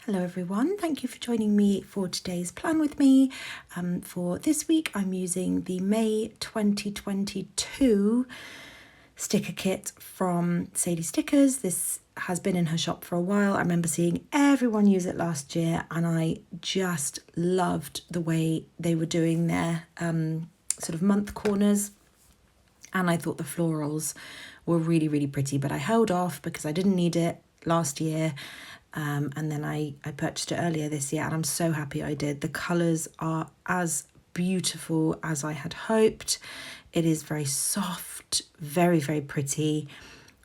Hello everyone, thank you for joining me for today's plan with me. For this week I'm using the May 2022 sticker kit from Sadies Stickers. This has been in her shop for a while. I remember seeing everyone use it last year and I just loved the way they were doing their sort of month corners, and I thought the florals were really, really pretty, but I held off because I didn't need it last year. And then I purchased it earlier this year and I'm so happy I did. The colours are as beautiful as I had hoped. It is very soft, very, very pretty,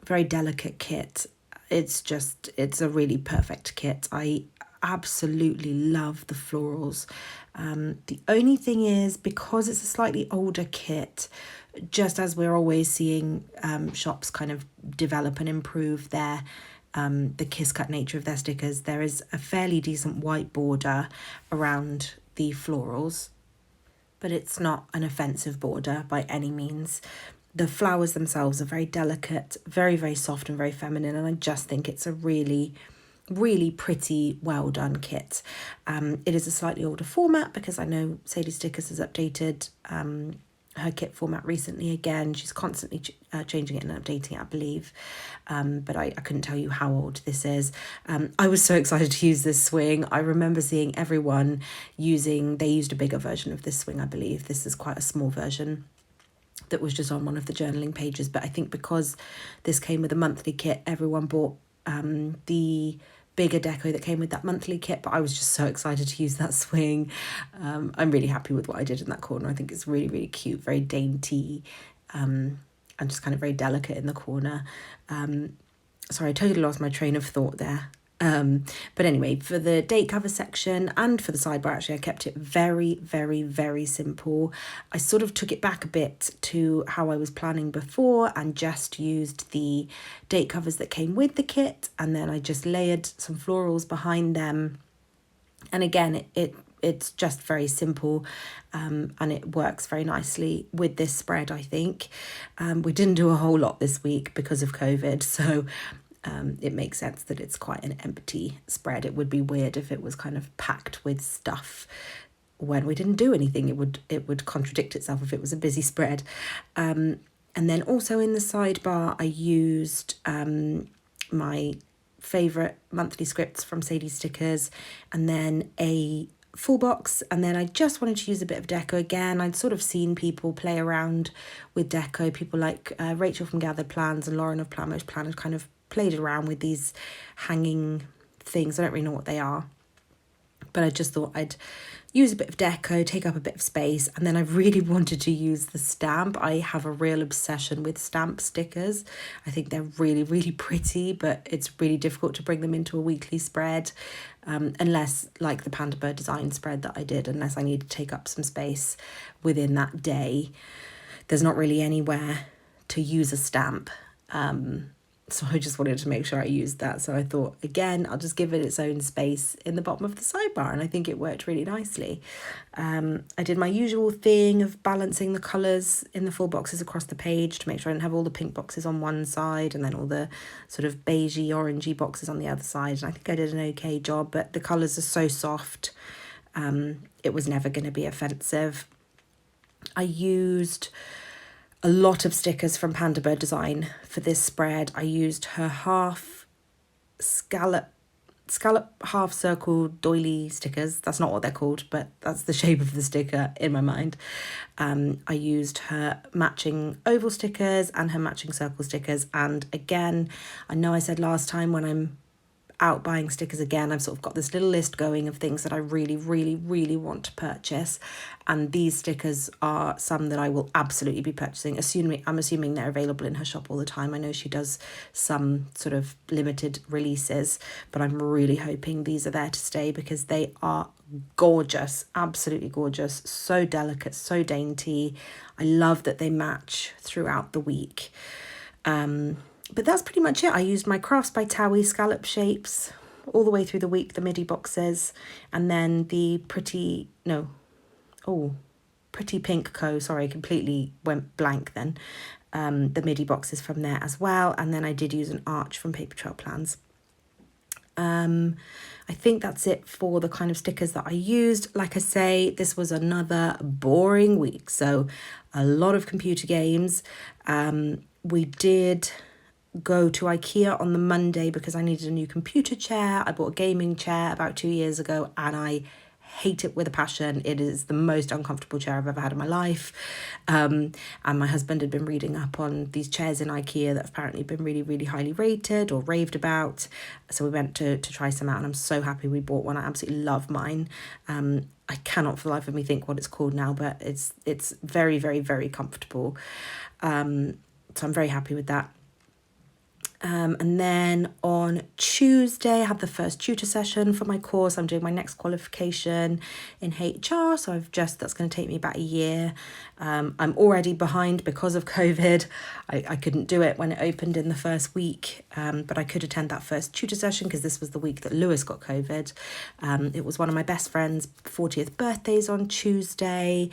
very delicate kit. It's a really perfect kit. I absolutely love the florals. The only thing is, because it's a slightly older kit, just as we're always seeing shops kind of develop and improve their the kiss cut nature of their stickers, there is a fairly decent white border around the florals, but it's not an offensive border by any means. The flowers themselves are very delicate, very, very soft and very feminine, and I just think it's a really, really pretty, well done kit. It is a slightly older format because I know Sadies Stickers has updated her kit format recently again. She's constantly changing it and updating it, I believe, but I couldn't tell you how old this is. I was so excited to use this swing. I remember seeing everyone they used a bigger version of this swing, I believe. This is quite a small version that was just on one of the journaling pages, but I think because this came with a monthly kit, everyone bought the bigger deco that came with that monthly kit, but I was just so excited to use that swing. I'm really happy with what I did in that corner. I think it's really, really cute, very dainty, and just kind of very delicate in the corner. Sorry, I totally lost my train of thought there. But anyway, for the date cover section and for the sidebar, actually, I kept it very, very, very simple. I sort of took it back a bit to how I was planning before and just used the date covers that came with the kit, and then I just layered some florals behind them. And again, it's just very simple, and it works very nicely with this spread, I think. We didn't do a whole lot this week because of COVID, so it makes sense that it's quite an empty spread. It would be weird if it was kind of packed with stuff when we didn't do anything. It would contradict itself if it was a busy spread. And then also in the sidebar, I used my favourite monthly scripts from Sadies Stickers, and then a full box, and then I just wanted to use a bit of deco again. I'd sort of seen people play around with deco. People like Rachel from Gathered Plans and Lauren of Plan Most Plan had kind of played around with these hanging things. I don't really know what they are, but I just thought I'd use a bit of deco, take up a bit of space, and then I really wanted to use the stamp. I have a real obsession with stamp stickers. I think they're really, really pretty, but it's really difficult to bring them into a weekly spread, unless, like the Panda Bird design spread that I did, unless I need to take up some space within that day. There's not really anywhere to use a stamp. So I just wanted to make sure I used that. So I thought, again, I'll just give it its own space in the bottom of the sidebar. And I think it worked really nicely. I did my usual thing of balancing the colours in the full boxes across the page to make sure I didn't have all the pink boxes on one side and then all the sort of beigey, orangey boxes on the other side. And I think I did an okay job, but the colours are so soft. It was never going to be offensive. I used a lot of stickers from Panda Bird Design for this spread. I used her half scallop half circle doily stickers. That's not what they're called, but that's the shape of the sticker in my mind. I used her matching oval stickers and her matching circle stickers. And again, I know I said last time, when I'm out buying stickers again, I've sort of got this little list going of things that I really, really, really want to purchase, and these stickers are some that I will absolutely be purchasing. I'm assuming they're available in her shop all the time. I know she does some sort of limited releases, but I'm really hoping these are there to stay because they are gorgeous, absolutely gorgeous, so delicate, so dainty. I love that they match throughout the week. But that's pretty much it. I used my Crafts by Towie scallop shapes all the way through the week, the midi boxes, and then the Pretty Pink Co. Sorry, I completely went blank then. The midi boxes from there as well. And then I did use an arch from Paper Trail Plans. I think that's it for the kind of stickers that I used. Like I say, this was another boring week, so a lot of computer games. We did go to IKEA on the Monday because I needed a new computer chair. I bought a gaming chair about 2 years ago and I hate it with a passion. It is the most uncomfortable chair I've ever had in my life. And my husband had been reading up on these chairs in IKEA that have apparently been really, really highly rated or raved about. So we went to try some out and I'm so happy we bought one. I absolutely love mine. I cannot for the life of me think what it's called now, but it's very, very, very comfortable. So I'm very happy with that. And then on Tuesday, I had the first tutor session for my course. I'm doing my next qualification in HR, so that's going to take me about a year. I'm already behind because of COVID. I couldn't do it when it opened in the first week, but I could attend that first tutor session because this was the week that Lewis got COVID. It was one of my best friend's 40th birthdays on Tuesday.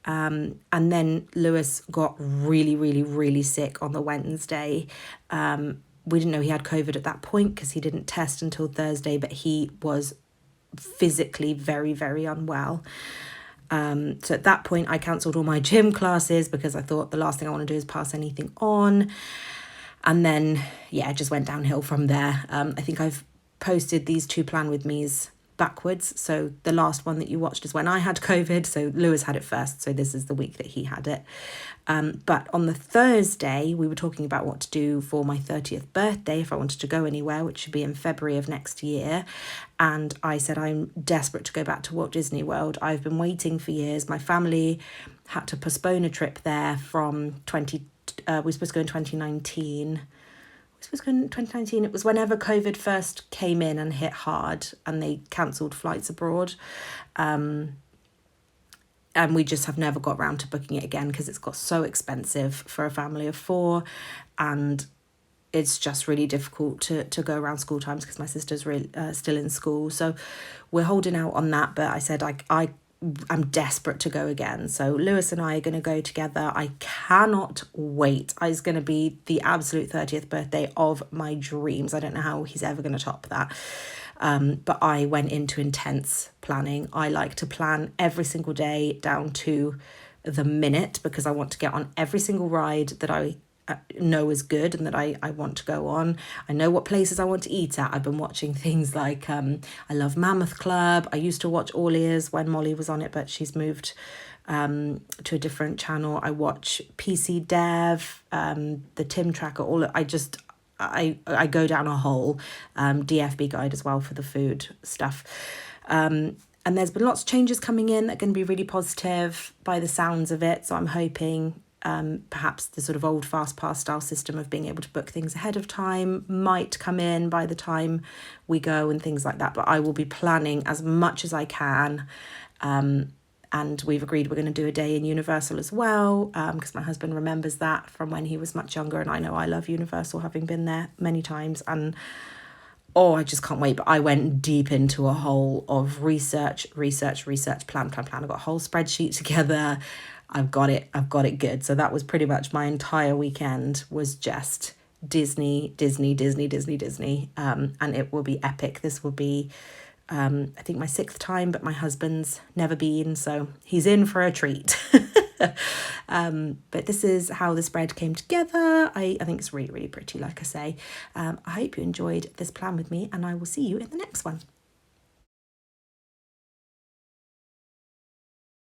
And then Lewis got really, really, really sick on the Wednesday. We didn't know he had COVID at that point because he didn't test until Thursday, but he was physically very, very unwell. So at that point, I cancelled all my gym classes because I thought the last thing I want to do is pass anything on. And then, it just went downhill from there. I think I've posted these 2 Plan With Me's backwards. So the last one that you watched is when I had COVID. So Lewis had it first. So this is the week that he had it. But on the Thursday, we were talking about what to do for my 30th birthday if I wanted to go anywhere, which should be in February of next year. And I said, I'm desperate to go back to Walt Disney World. I've been waiting for years. My family had to postpone a trip there from we were supposed to go in 2019. It was whenever COVID first came in and hit hard and they cancelled flights abroad. And we just have never got around to booking it again because it's got so expensive for a family of 4. And it's just really difficult to go around school times because my sister's still in school. So we're holding out on that. But I said I'm desperate to go again. So Lewis and I are going to go together. I cannot wait. It's going to be the absolute 30th birthday of my dreams. I don't know how he's ever going to top that. But I went into intense planning. I like to plan every single day down to the minute because I want to get on every single ride that I know is good and that I want to go on. I know what places I want to eat at. I've been watching things like I love Mammoth Club. I used to watch All Ears when Molly was on it, but she's moved to a different channel. I watch PC Dev, the Tim Tracker. I go down a whole DFB guide as well for the food stuff. And there's been lots of changes coming in that are going to be really positive by the sounds of it. So I'm hoping perhaps the sort of old fast pass style system of being able to book things ahead of time might come in by the time we go and things like that. But I will be planning as much as I can. And we've agreed we're going to do a day in Universal as well because my husband remembers that from when he was much younger. And I know I love Universal, having been there many times. And I just can't wait. But I went deep into a hole of research, plan. I've got a whole spreadsheet together. I've got it good. So that was pretty much my entire weekend was just Disney. And it will be epic. This will be, I think my 6th time, but my husband's never been. So he's in for a treat. But this is how the spread came together. I think it's really, really pretty, like I say. I hope you enjoyed this plan with me and I will see you in the next one.